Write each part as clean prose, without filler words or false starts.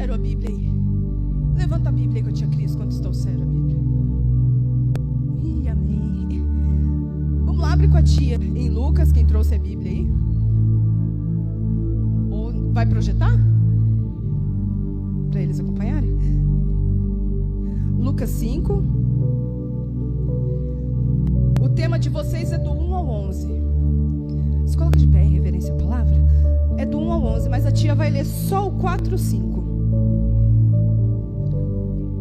trouxeram a Bíblia aí? Levanta a Bíblia aí com a tia Cris. Quantos trouxeram a Bíblia? Ih, amém. Vamos lá, abre com a tia em Lucas, quem trouxe a Bíblia aí. Ou vai projetar? Para eles acompanharem. Lucas 5. O tema de vocês é do 1 ao 11. Se coloca de pé em reverência à palavra. É do 1 ao 11, mas a tia vai ler só o 4 e 5.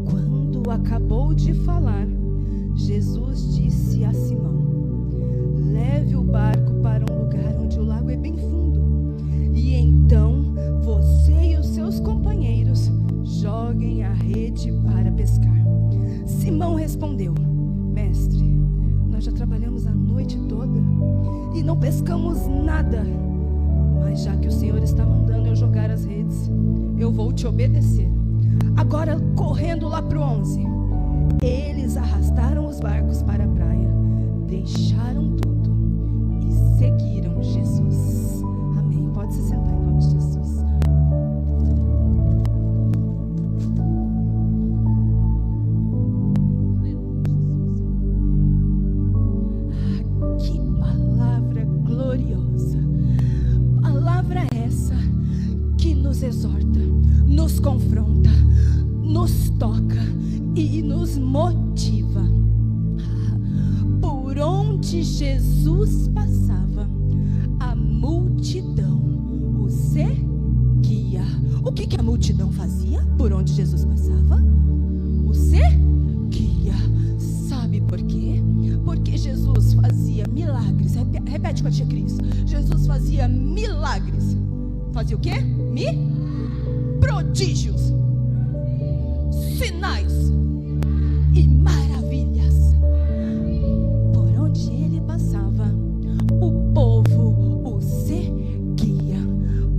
Quando acabou de falar, Jesus disse a Simão: leve o barco para um lugar onde o lago é bem fundo, e então você e os seus companheiros joguem a rede para pescar. Simão respondeu: mestre, nós já trabalhamos a noite toda e não pescamos nada, mas já que o Senhor está mandando eu jogar as redes, eu vou te obedecer. Agora, correndo lá para o 11, eles arrastaram os barcos para a praia, deixaram tudo e seguiram Jesus. Amém. Pode se sentar em nome de Jesus. Que palavra gloriosa. Palavra essa que nos exorta, nos confronta, nos toca e nos motiva. Por onde Jesus passava, a multidão o seguia. O que a multidão fazia por onde Jesus passava? O seguia. Sabe por quê? Porque Jesus fazia milagres. Repete com a tia Cris. Jesus fazia milagres. Fazia o quê? Prodígios, sinais e maravilhas. Por onde ele passava, o povo o seguia,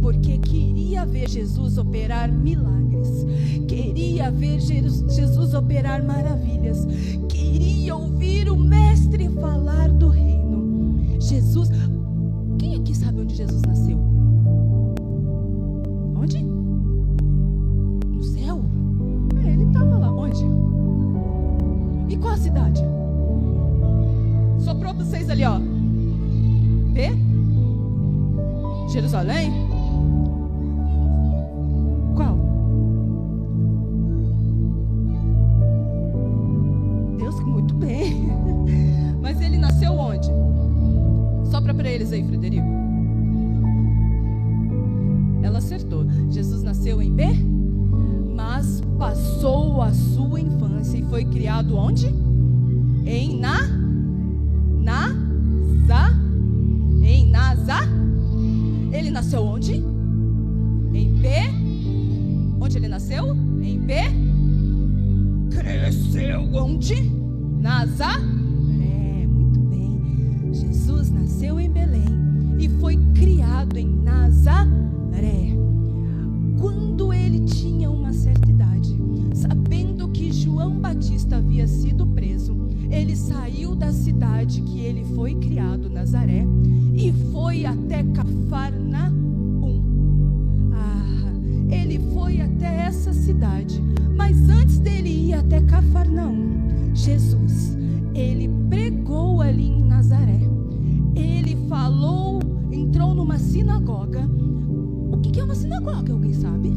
porque queria ver Jesus operar milagres, queria ver Jesus operar maravilhas, queria ouvir o mestre falar do reino. Jesus, quem aqui sabe onde Jesus nasceu? Onde? No céu? Ele estava lá. Onde? E qual a cidade? Soprou para vocês ali, ó. Vê? Jerusalém? Qual? Deus, muito bem. Mas ele nasceu onde? Sopra para eles aí, Frederico. Ela acertou. Jesus nasceu em B, mas passou a sua infância e foi criado onde? Em Nazaré. Ele nasceu onde? Em B. Onde ele nasceu? Em B. Cresceu onde? Nazaré. Muito bem. Jesus nasceu em Belém e foi criado em Nazaré. Quando ele tinha uma certa idade, sabendo que João Batista havia sido preso, ele saiu da cidade que ele foi criado, Nazaré, e foi até Cafarnaum. Ele foi até essa cidade, mas antes dele ir até Cafarnaum, Jesus, ele pregou ali em Nazaré. Ele falou, entrou numa sinagoga. O que é uma sinagoga? Alguém sabe?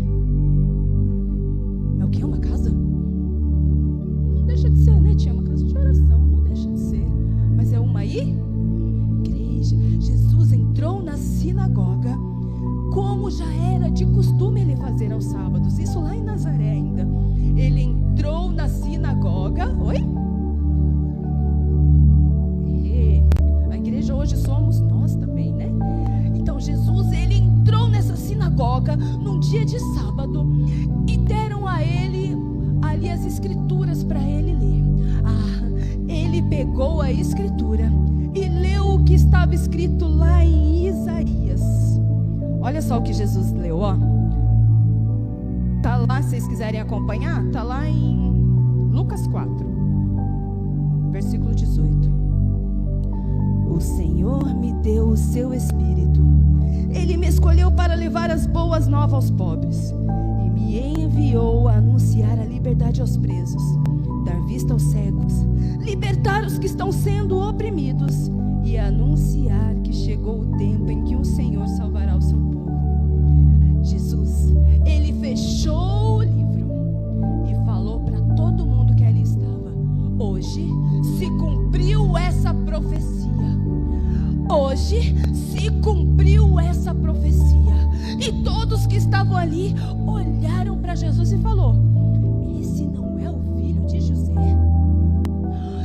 É o que? É uma casa? Não deixa de ser, né? Tinha uma casa de oração, não deixa de ser. Mas é uma igreja. Jesus entrou na sinagoga, como já era de costume ele fazer aos sábados. Isso lá em Nazaré ainda. Ele entrou na sinagoga. Oi? A igreja hoje somos nós também, né? Então Jesus, ele entrou nessa sinagoga num dia de sábado e deram a ele ali as escrituras para ele ler. Ele pegou a escritura e leu o que estava escrito lá em Isaías. Olha só o que Jesus leu, ó. Tá lá, se vocês quiserem acompanhar, tá lá em Lucas 4, versículo 18. Senhor me deu o seu Espírito. Ele me escolheu para levar as boas nova aos pobres, e me enviou a anunciar a liberdade aos presos, dar vista aos cegos, libertar os que estão sendo oprimidos e anunciar que chegou o tempo em que o Senhor salvará o seu povo. Jesus, ele fechou o livro e falou para todo mundo que ali estava: hoje se cumpriu essa profecia. Hoje se cumpriu essa profecia. E todos que estavam ali olharam para Jesus e falou: esse não é o filho de José?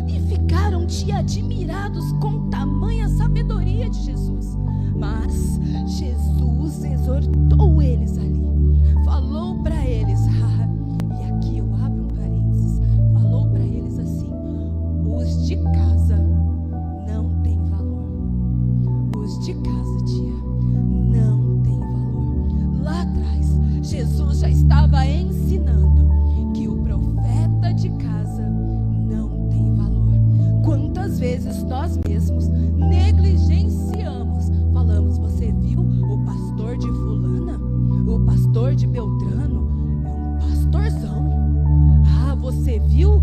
E ficaram admirados com tamanha sabedoria de Jesus. Mas Jesus exortou eles ali, falou para eles, e aqui eu abro um parênteses, falou para eles assim: os de casa não tem valor. Os de casa, tia, não tem valor. Lá atrás, Jesus já estava ensinando que o profeta de casa não tem valor. Quantas vezes nós mesmos negligenciamos, falamos: você viu o pastor de fulana? O pastor de Beltrano é um pastorzão. Ah, você viu?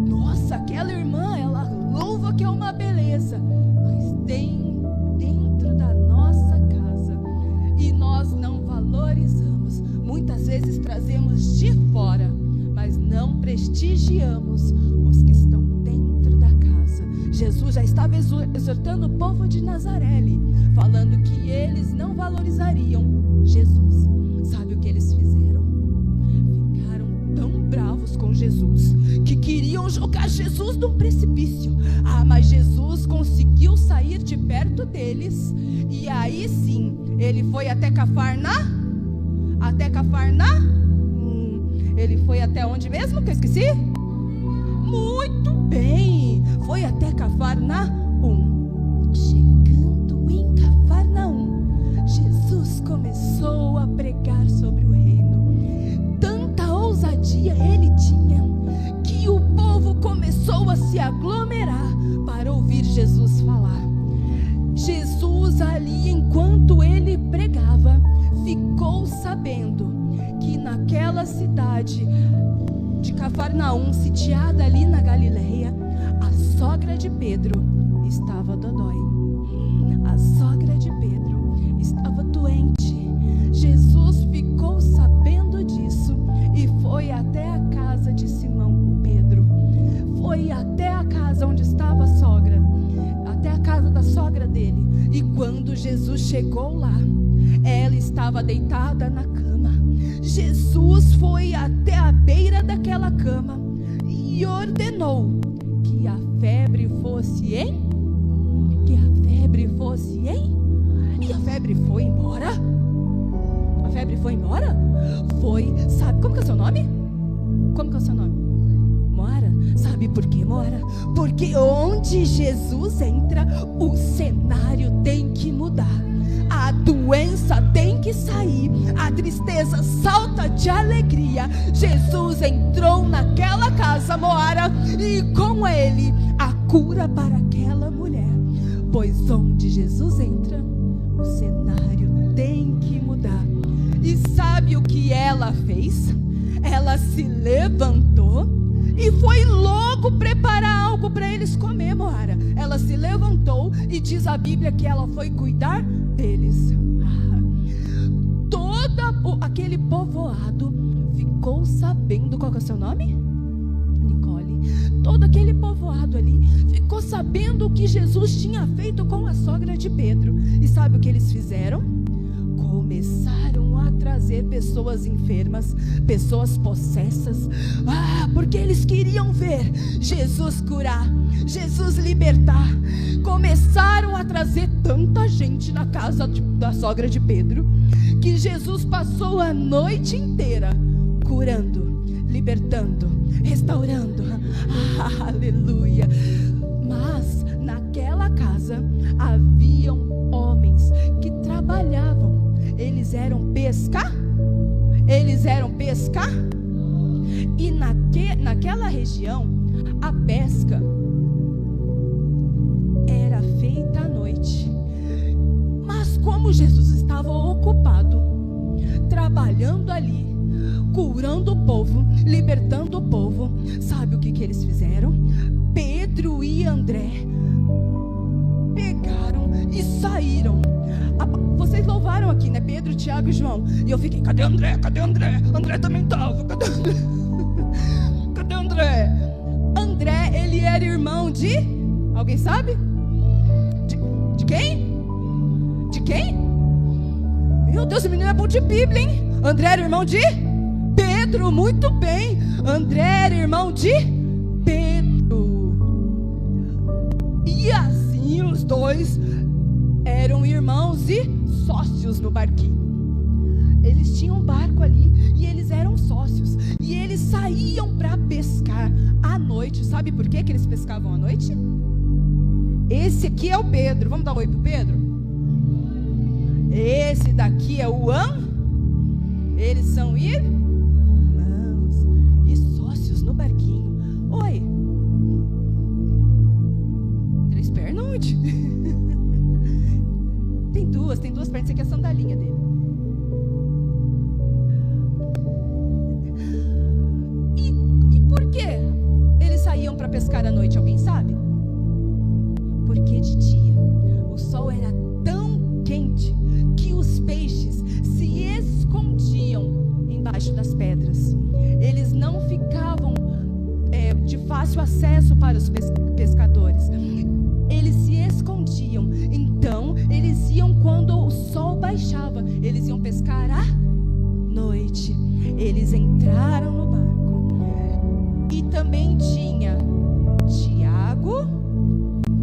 Nossa, aquela irmã, ela louva que é uma beleza. Mas tem dentro da nossa casa e nós não valorizamos. Muitas vezes trazemos de fora, mas não prestigiamos os que estão dentro da casa. Jesus já estava exortando o povo de Nazaré ali, falando que eles não valorizariam Jesus. Sabe o que eles fizeram? Ficaram tão bravos com Jesus que queriam jogar Jesus num precipício. Ah, mas Jesus conseguiu sair de perto deles, e aí sim, ele foi até Cafarnaum. Ele foi até onde mesmo que eu esqueci? Muito bem, foi até Cafarnaum. Chegando em Cafarnaum, Jesus começou a pregar sobre o reino. Tanta ousadia ele tinha que o povo começou a se aglomerar para ouvir Jesus falar. Jesus ali, enquanto ele pregava, ficou sabendo que naquela cidade de Cafarnaum, sitiada ali na Galileia, a sogra de Pedro estava dodói. A sogra de Pedro estava doente. Jesus ficou sabendo disso e foi até a casa de Simão Pedro. Foi até a casa onde estava a sogra, até a casa da sogra dele. E quando Jesus chegou lá, ela estava deitada na cama. Jesus foi até a beira daquela cama e ordenou que a febre fosse, hein? Que a febre fosse, hein? E a febre foi embora. A febre foi embora? Foi, sabe, como que é o seu nome? Como que é o seu nome? Moara. Sabe por quê, Moara? Porque onde Jesus entra, o cenário tem que mudar. A doença tem que sair, a tristeza salta de alegria. Jesus entrou naquela casa, Moara, e com ele a cura para aquela mulher. Pois onde Jesus entra, o cenário tem que mudar. E sabe o que ela fez? Ela se levantou e foi logo preparar algo para eles comer, Moara. Ela se levantou e diz a Bíblia que ela foi cuidar deles. Todo aquele povoado ficou sabendo. Qual que é o seu nome? Nicole. Todo aquele povoado ali ficou sabendo o que Jesus tinha feito com a sogra de Pedro. E sabe o que eles fizeram? Começaram a trazer pessoas enfermas, pessoas possessas. Porque eles queriam ver Jesus curar, Jesus libertar. Começaram a trazer tanta gente na casa da sogra de Pedro, que Jesus passou a noite inteira curando, libertando, restaurando. Aleluia. Mas naquela casa haviam homens que trabalhavam. Eles eram pescar? E naquela região, a pesca era feita à noite. Mas como Jesus estava ocupado trabalhando ali, curando o povo, libertando o povo. Sabe o que eles fizeram? Pedro e André pegaram e saíram. Vocês louvaram aqui, né? Pedro, Tiago e João. E eu fiquei, cadê André? Cadê André? André também tava. Cadê André? Cadê André? André, ele era irmão de... Alguém sabe? De quem? De quem? Meu Deus, esse menino é bom de Bíblia, hein? André era irmão de Pedro, muito bem. André era irmão de Pedro. E assim os dois eram irmãos e sócios no barquinho. Eles tinham um barco ali e eles eram sócios. E eles saíam para pescar à noite. Sabe por que eles pescavam à noite? Esse aqui é o Pedro. Vamos dar um oi pro Pedro? Esse daqui é o Eles são irmãos e sócios no barquinho. Oi. 3 pernas onde? Tem duas pernas. Isso aqui é a sandalinha dele. E por que eles saíam para pescar à noite? Alguém sabe? Porque de dia o sol era tão quente que os peixes se escondiam embaixo das pedras. Eles não ficavam de fácil acesso para os pescadores. Eles se escondiam. Então eles iam quando o sol baixava. Eles iam pescar à noite. Eles entraram no barco. E também tinha Tiago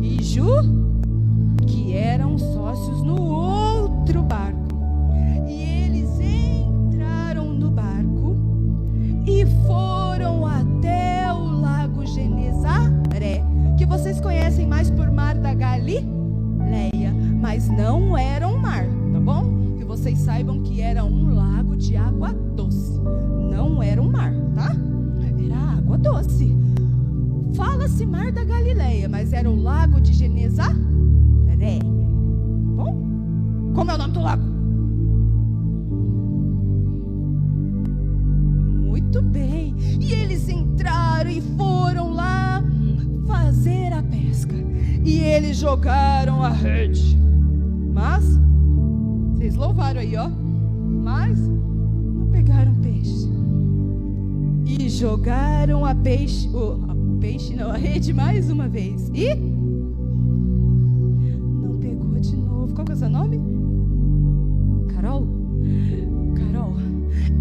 e Ju, que eram sócios no outro barco. E eles entraram no barco e foram até o lago Genezaré, que vocês conhecem mais por Mar da Galileia, mas não era um mar, tá bom? Que vocês saibam que era um lago de água doce. Não era um mar, tá? Era água doce. Fala-se Mar da Galileia, mas era o lago de Genezaré. Tá bom? Como é o nome do lago? Muito bem. E eles entraram e foram lá fazer a pesca. E eles jogaram a rede. Mas, vocês louvaram aí, ó. Mas não pegaram peixe. E jogaram a rede mais uma vez. E não pegou de novo. Qual que é o seu nome? Carol? Carol.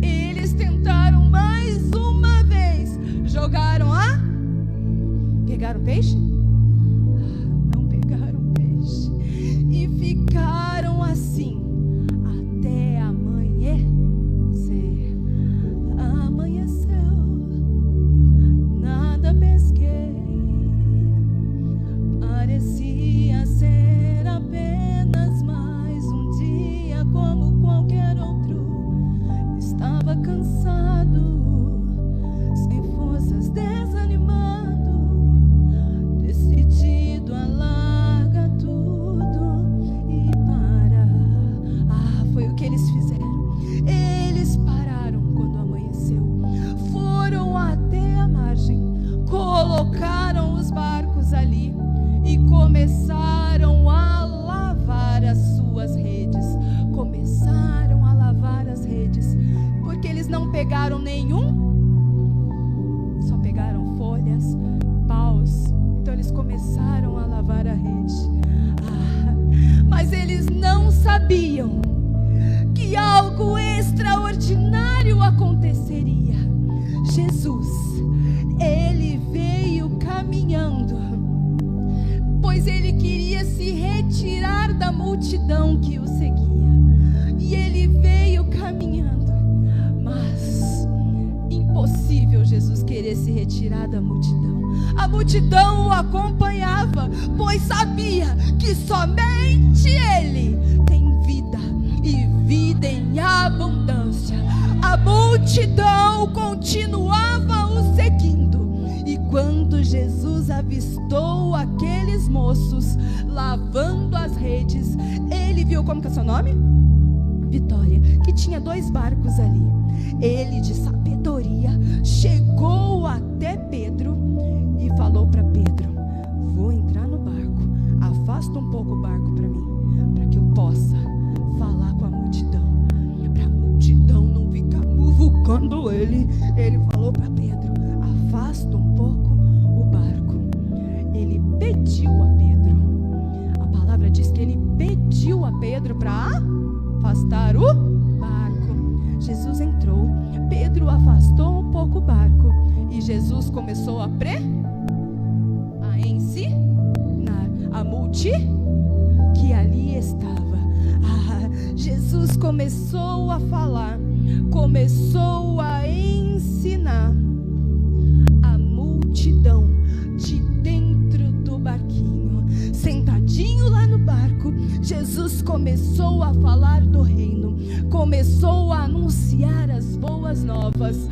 Eles tentaram mais uma vez. Jogaram a... Pegaram peixe? Não pegaram peixe. E ficaram assim até amanhecer. Amanheceu, nada pesquei. Parecia ser apenas mais um dia como qualquer outro. Estava cansado, sem forças, desanimado, decidido a largar tudo e parar. Foi o que eles fizeram. Eles pararam quando amanheceu. Foram até a margem, colocaram os barcos ali e começaram a lavar as suas redes. Começaram a lavar as redes, porque eles não pegaram nenhum, só pegaram folhas, paus. Então eles começaram a lavar a rede. Mas eles não sabiam que algo extraordinário aconteceria. Jesus, ele veio caminhando, pois ele queria se retirar da multidão que o seguia. E ele veio caminhando, mas impossível Jesus querer se retirar da multidão. A multidão o acompanhava, pois sabia que somente ele tem vida e vida em abundância. A multidão continuava o seguindo. E quando Jesus avistou aqueles moços lavando as redes, ele viu... Como que é seu nome? Vitória, que tinha 2 barcos ali. Ele, de sabedoria, chegou até Pedro e falou para Pedro: vou entrar no barco, afasta um pouco o barco para mim, para que eu possa falar com a multidão, para a multidão não ficar muvucando ele. Ele falou para Pedro: afasta um pouco o barco. Ele pediu a Pedro, a palavra diz que ele pediu a Pedro para afastar o barco. Jesus entrou, Pedro afastou um pouco o barco e Jesus começou a ensinar a multidão que ali estava. Jesus começou a falar, começou a ensinar a multidão de dentro do barquinho, sentadinho lá no barco. Jesus começou a falar do reino, começou a anunciar as boas novas.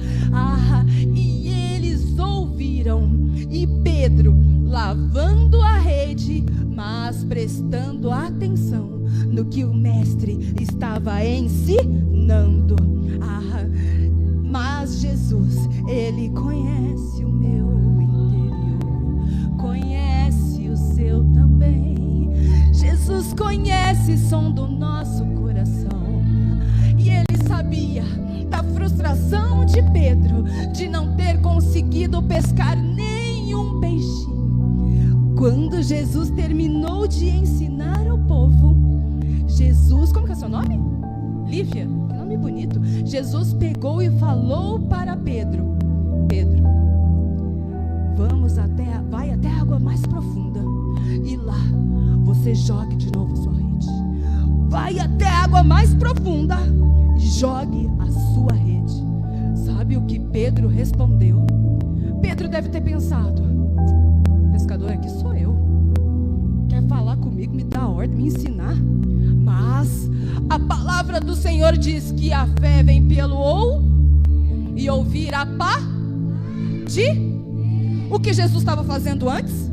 E eles ouviram. E Pedro, lavando a rede, mas prestando atenção no que o mestre estava ensinando. Mas Jesus, ele conhece o meu interior, conhece o seu também. Jesus conhece o som do nosso coração. E ele sabia da frustração de Pedro de não ter conseguido pescar nenhum peixinho. Quando Jesus terminou de ensinar ao povo, Jesus, como que é seu nome? Lívia, que nome bonito. Jesus pegou e falou para Pedro: Pedro, vai até a água mais profunda e lá você jogue de novo a sua rede. Vai até a água mais profunda e jogue a sua rede. Sabe o que Pedro respondeu? Pedro deve ter pensado: pescador aqui sou eu, quer falar comigo, me dar ordem, me ensinar? Mas a palavra do Senhor diz que a fé vem pelo e ouvir a de. O que Jesus estava fazendo antes?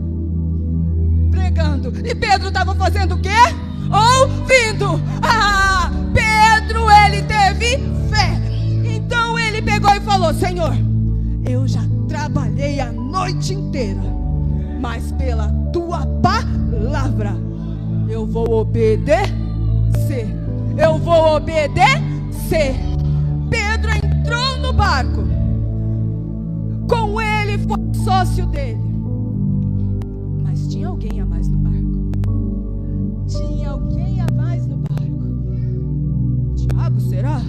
Pregando. E Pedro estava fazendo o quê? Ouvindo. Pedro, ele teve fé. Então ele pegou e falou: Senhor, eu já trabalhei a noite inteira, mas pela tua palavra eu vou obedecer. Eu vou obedecer. Pedro entrou no barco. Com ele foi o sócio dele. Mas tinha alguém a mais no barco. Tinha alguém a mais no barco. Tiago, será?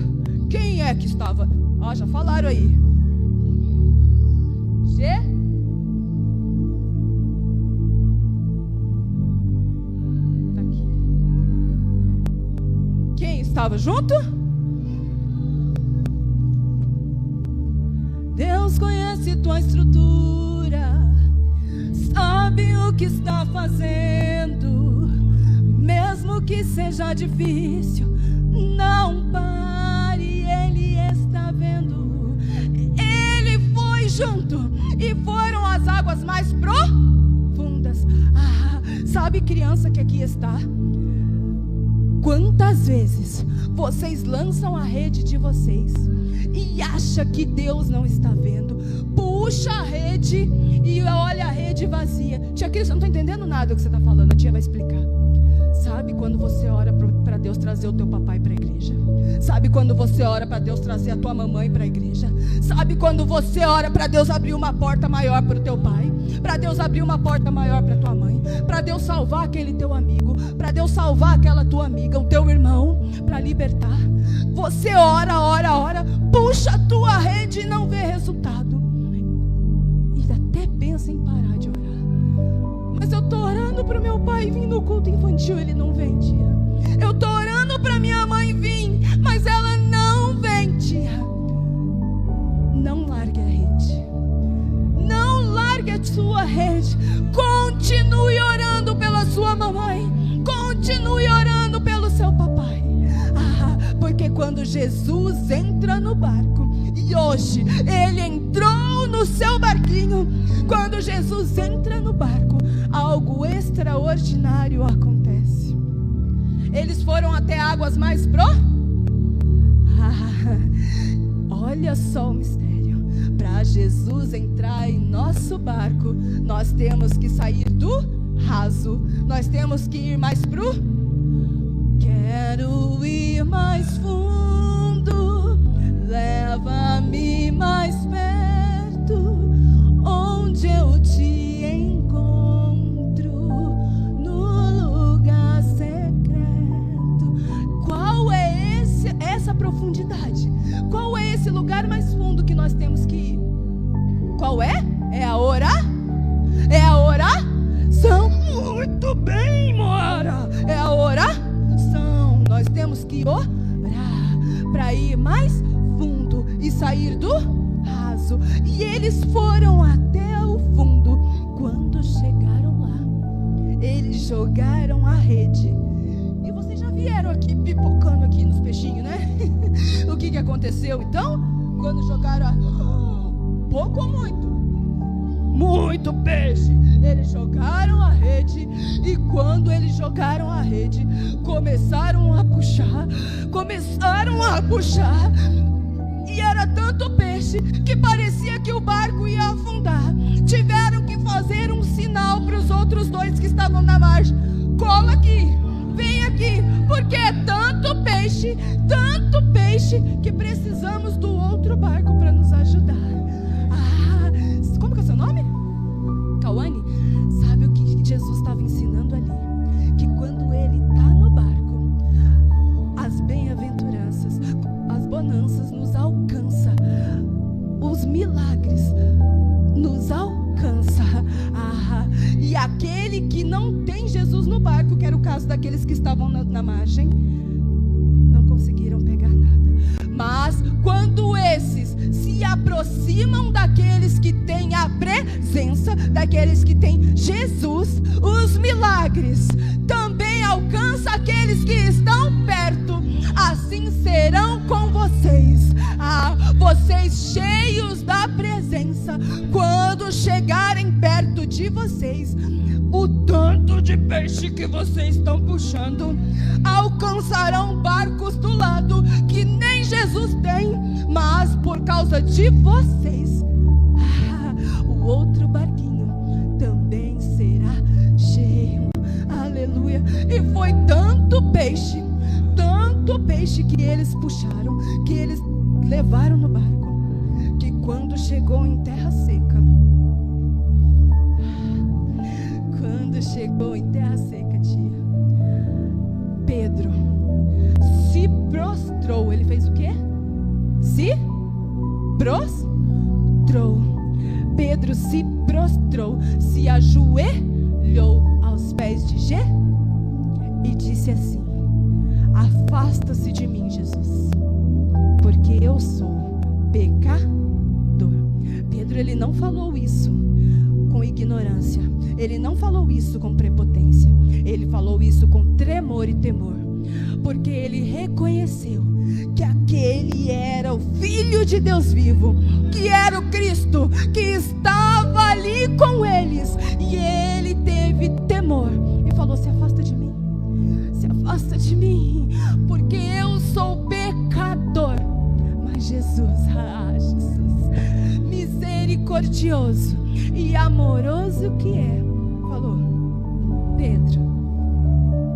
Quem é que estava? Já falaram aí. Tá aqui. Quem estava junto? Deus conhece tua estrutura, sabe o que está fazendo. Mesmo que seja difícil, não pare, Ele está vendo. Ele foi junto e foram as águas mais profundas. Sabe, criança que aqui está? Quantas vezes vocês lançam a rede de vocês e acham que Deus não está vendo? Puxa a rede e olha a rede vazia. Tia Cris, eu não estou entendendo nada do que você está falando. A tia vai explicar. Sabe quando você ora para Deus trazer o teu papai para a igreja? Sabe quando você ora para Deus trazer a tua mamãe para a igreja? Sabe quando você ora para Deus abrir uma porta maior para o teu pai? Para Deus abrir uma porta maior para tua mãe? Para Deus salvar aquele teu amigo? Para Deus salvar aquela tua amiga, o teu irmão? Para libertar? Você ora, puxa a tua rede e não vê resultado. E até pensa em parar de orar. Mas eu estou orando para o meu pai vir no culto infantil, ele não vem, tia. Eu estou orando para minha mãe vir, mas ela não vem, tia. Não largue a rede. Não largue a sua rede. Continue orando pela sua mamãe. Continue orando pelo seu papai. Porque quando Jesus entra no barco, e hoje ele entrou no seu barquinho, quando Jesus entra no barco, algo extraordinário acontece. Eles foram até águas mais profundas. Olha só o mistério. Para Jesus entrar em nosso barco, nós temos que sair do raso. Nós temos que ir mais pro... Quero ir mais fundo, leva-me mais perto, onde eu te encontro, no lugar secreto. Qual é essa profundidade? Qual é esse lugar mais fundo que nós temos que ir? Qual é? É a oração. Muito bem, Moara. É a oração. Nós temos que orar para ir mais fundo e sair do raso. E eles foram até o fundo. Quando chegaram lá, eles jogaram a rede. E vocês já vieram aqui pipocando aqui nos peixinhos, né? O que aconteceu então? Quando jogaram pouco ou muito? Muito peixe. Eles jogaram a rede. E quando eles jogaram a rede, começaram a puxar. E era tanto peixe que parecia que o barco ia afundar. Tiveram que fazer um sinal para os outros dois que estavam na margem: cola aqui, vem aqui, porque é tanto peixe que precisamos do outro barco para nos ajudar. Como que é o seu nome? Cauane? Sabe o que Jesus estava ensinando ali? Que quando ele está no barco, as bem-aventuranças, as bonanças nos alcançam, os milagres nos alcançam. E aquele que não tem Jesus no barco, que era o caso daqueles que estavam na margem, não conseguiram pegar nada. Mas quando esses se aproximam daqueles que têm a presença, daqueles que têm Jesus, os milagres também alcançam aqueles que estão perto. Assim serão com vocês. Vocês cheios da presença, quando chegarem perto de vocês, o tanto de peixe que vocês estão puxando alcançarão barcos do lado que nem Jesus tem, mas por causa de vocês, o outro barquinho também será cheio. Aleluia. E foi tanto peixe que eles puxaram, que eles levaram no barco, que quando chegou em terra seca, tia, Pedro se prostrou. Ele fez o quê? Se prostrou. Pedro se prostrou, se ajoelhou aos pés de Jesus e disse assim: afasta-se de mim, Jesus, porque eu sou pecador. Pedro, ele não falou isso com ignorância, ele não falou isso com prepotência, ele falou isso com tremor e temor, porque ele reconheceu que aquele era o Filho de Deus vivo, que era o Cristo, que estava ali com eles, e ele teve temor e falou: se afasta de mim, porque eu sou pecador. Mas Jesus, misericordioso e amoroso que é, falou: Pedro,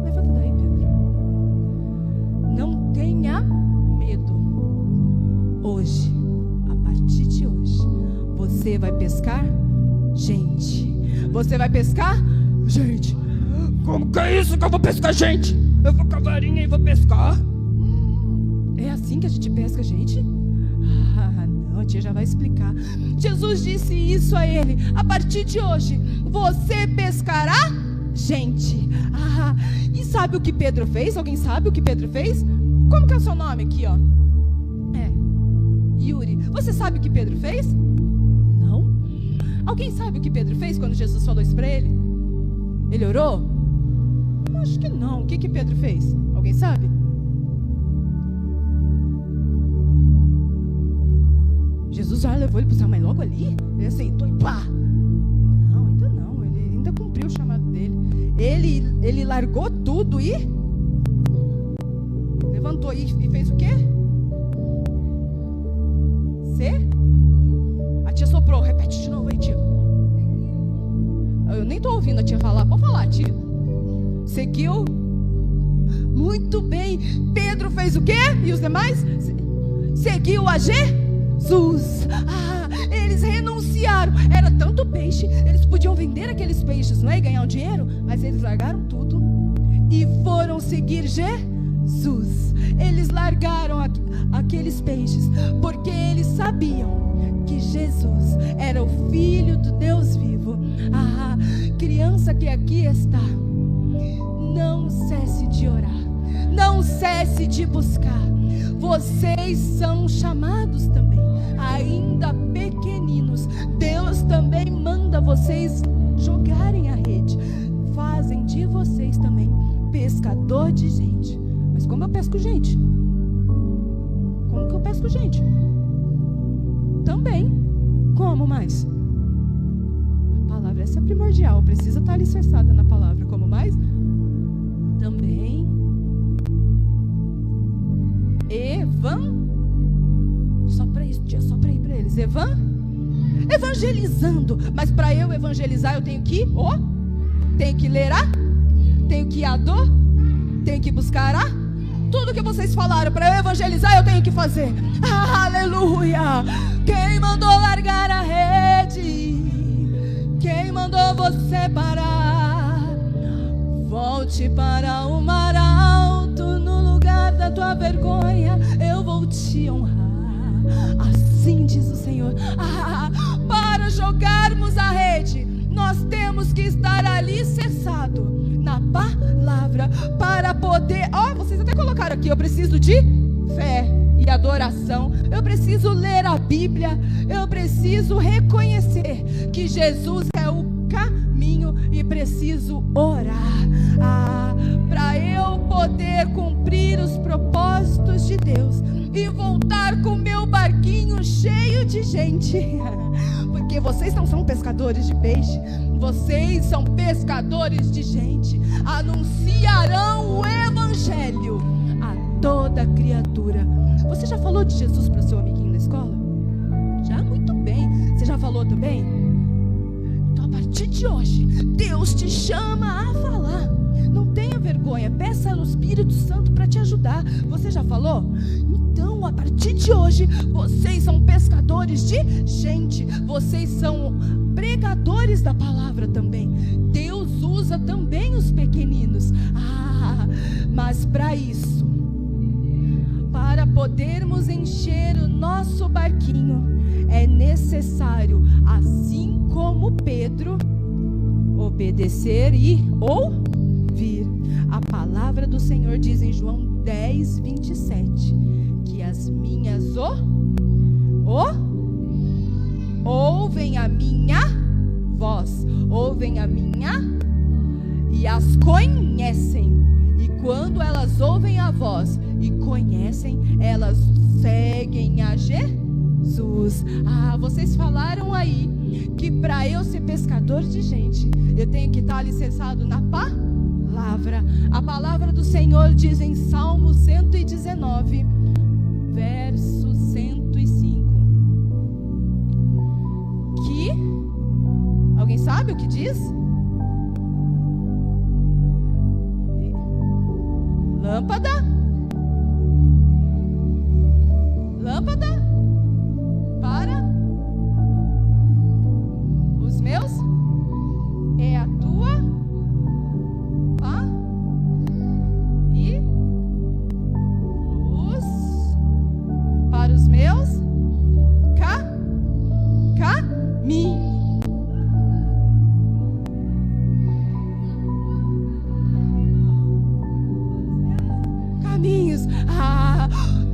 levanta daí, Pedro, não tenha medo. Hoje, a partir de hoje, você vai pescar gente. Você vai pescar gente. Como que é isso que eu vou pescar gente? Eu vou com a varinha e vou pescar? É assim que a gente pesca gente? Não, a tia já vai explicar. Jesus disse isso a ele: a partir de hoje você pescará gente. E sabe o que Pedro fez? Alguém sabe o que Pedro fez? Como que é o seu nome aqui, ó? Yuri. Você sabe o que Pedro fez? Não? Alguém sabe o que Pedro fez quando Jesus falou isso para ele? Ele orou? Acho que não. O que Pedro fez? Alguém sabe? Jesus já levou ele para o céu, mas logo ali ele aceitou e pá. Não, ainda não. Ele ainda cumpriu o chamado dele. Ele largou tudo e levantou e fez o quê? A tia soprou. Repete de novo aí, tia. Eu nem estou ouvindo a tia falar. Pode falar, tia. Seguiu. Muito bem. Pedro fez o quê? E os demais? Seguiu a Jesus. Eles renunciaram. Era tanto peixe. Eles podiam vender aqueles peixes, não é? E ganhar um dinheiro. Mas eles largaram tudo e foram seguir Jesus. Eles largaram aqueles peixes porque eles sabiam que Jesus era o Filho do Deus vivo. Criança que aqui está, não cesse de orar, não cesse de buscar. Vocês são chamados também, ainda pequeninos. Deus também manda vocês jogarem a rede. Fazem de vocês também pescador de gente. Mas como eu pesco gente? Como que eu pesco gente? Também. Como mais? A palavra, essa é primordial. Precisa estar alicerçada na palavra. Como mais? Também. Sopra isso, tia, sopra aí para eles. Evangelizando. Mas para eu evangelizar eu tenho que tenho que ler tenho que tenho que buscar tudo que vocês falaram. Para eu evangelizar eu tenho que fazer. Aleluia. Quem mandou largar a rede? Quem mandou você parar? Volte para o mar alto. No lugar da tua vergonha eu vou te honrar. Assim diz o Senhor. Para jogarmos a rede, nós temos que estar alicerçado na palavra para poder. Vocês até colocaram aqui, eu preciso de fé e adoração. Eu preciso ler a Bíblia. Eu preciso reconhecer que Jesus é o caminho e preciso orar. Para eu poder cumprir os propósitos de Deus e voltar com meu barquinho cheio de gente. Porque vocês não são pescadores de peixe, vocês são pescadores de gente. Anunciarão o evangelho a toda criatura. Você já falou de Jesus para o seu amiguinho na escola? Já? Muito bem. Você já falou também? Então a partir de hoje Deus te chama a falar. Não tenha vergonha, peça no Espírito Santo para te ajudar. Você já falou? Então, a partir de hoje, vocês são pescadores de gente. Vocês são pregadores da palavra também. Deus usa também os pequeninos. Mas para isso, para podermos encher o nosso barquinho, é necessário, assim como Pedro, obedecer e ouvir. A palavra do Senhor diz em João 10, 27, que as minhas ouvem a minha voz, ouvem a minha e as conhecem. E quando elas ouvem a voz e conhecem, elas seguem a Jesus. Vocês falaram aí que para eu ser pescador de gente, eu tenho que estar alicerçado na palavra. A palavra do Senhor diz em Salmo 119, verso 105, que, alguém sabe o que diz? Lâmpada para os meus é a tua e luz para os meus caminhos.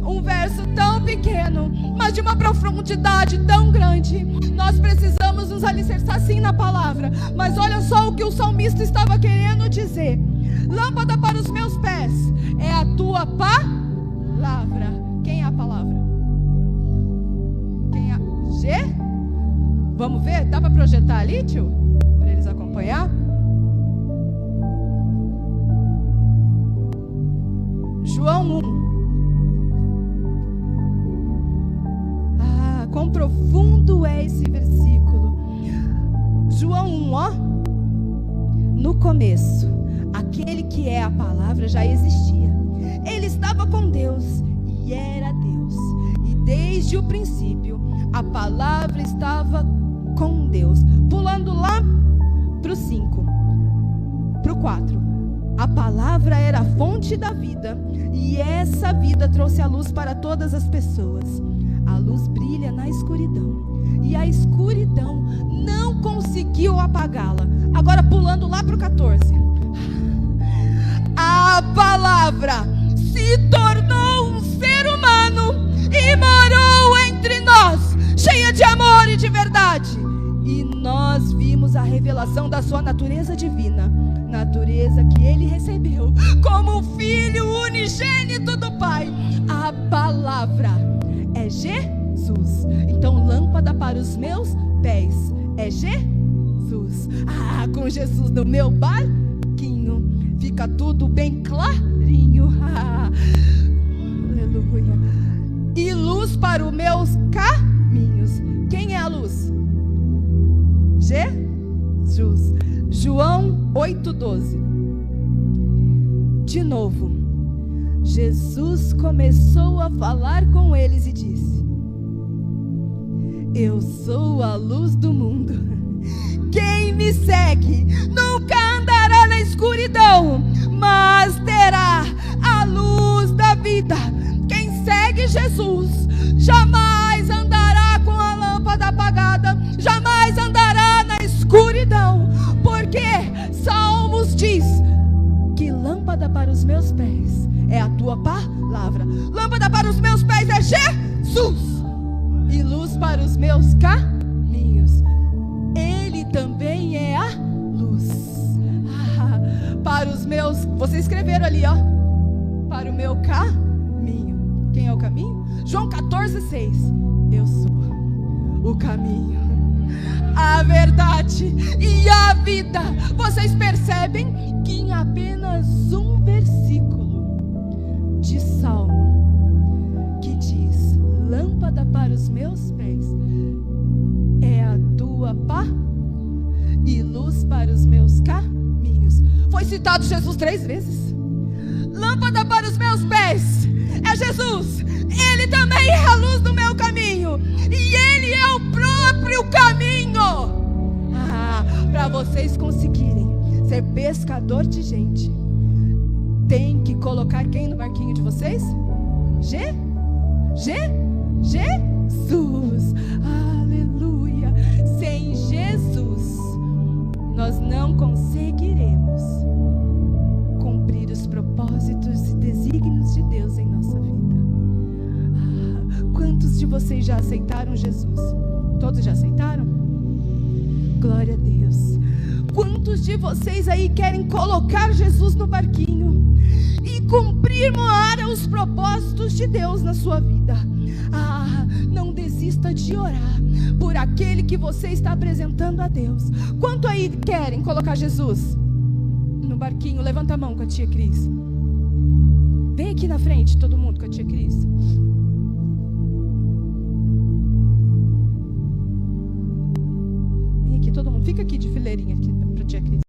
Um verso tão pequeno, mas de uma profundidade tão grande. Nós precisamos nos alicerçar sim na palavra. Mas olha só o que o salmista estava querendo dizer: lâmpada para os meus pés é a tua palavra. Quem é a palavra? Quem é? Vamos ver? Dá para projetar ali, tio? Para eles acompanhar? João 1. quão profundo é esse versículo. João 1, ó. No começo, aquele que é a palavra já existia. Ele estava com Deus e era Deus. E desde o princípio, a palavra estava com Deus. Pulando lá para o 5, para o 4. A palavra era a fonte da vida, e essa vida trouxe a luz para todas as pessoas. A luz brilha na escuridão, e a escuridão não conseguiu apagá-la. Agora pulando lá para o 14. A palavra se tornou um ser humano e morou entre nós, cheia de amor e de verdade. E nós vimos a revelação da sua natureza divina, natureza que ele recebeu como filho unigênito do Pai. A palavra é Jesus. Então, lâmpada para os meus pés é Jesus. Com Jesus no meu barquinho fica tudo bem clarinho. Aleluia. E luz para os meus caminhos. Quem é a luz? Jesus. João 8,12. De novo, Jesus começou a falar com eles e disse: eu sou a luz do mundo. Quem me segue nunca andará na escuridão, mas terá a luz da vida. Quem segue Jesus jamais andará com a lâmpada apagada, jamais andará na escuridão, porque Salmos diz que lâmpada para os meus pés é a tua palavra, lâmpada para os meus pés é Jesus, e luz para os meus caminhos. Ele também é a luz. Para os meus, vocês escreveram ali, ó, para o meu caminho. Quem é o caminho? João 14,6. Eu sou o caminho, a verdade e a vida. Vocês percebem que em apenas um versículo de Salmo que diz lâmpada para os meus pés é a tua pá e luz para os meus caminhos, foi citado Jesus 3 vezes. Lâmpada para os meus pés é Jesus. Ele também é a luz do meu caminho, e Ele é o próprio caminho. Para vocês conseguirem ser pescador de gente, tem que colocar quem no barquinho de vocês? Jesus. Aleluia. Sem Jesus nós não conseguiremos cumprir os propósitos e desígnios de Deus em nossa vida. Quantos de vocês já aceitaram Jesus? Todos já aceitaram? Glória a Deus. Quantos de vocês aí querem colocar Jesus no barquinho e cumprir, morar os propósitos de Deus na sua vida? Não desista de orar por aquele que você está apresentando a Deus. Quanto aí querem colocar Jesus no barquinho? Levanta a mão com a tia Cris. Vem aqui na frente, todo mundo com a tia Cris. Vem aqui, todo mundo. Fica aqui de fileirinha aqui para a tia Cris.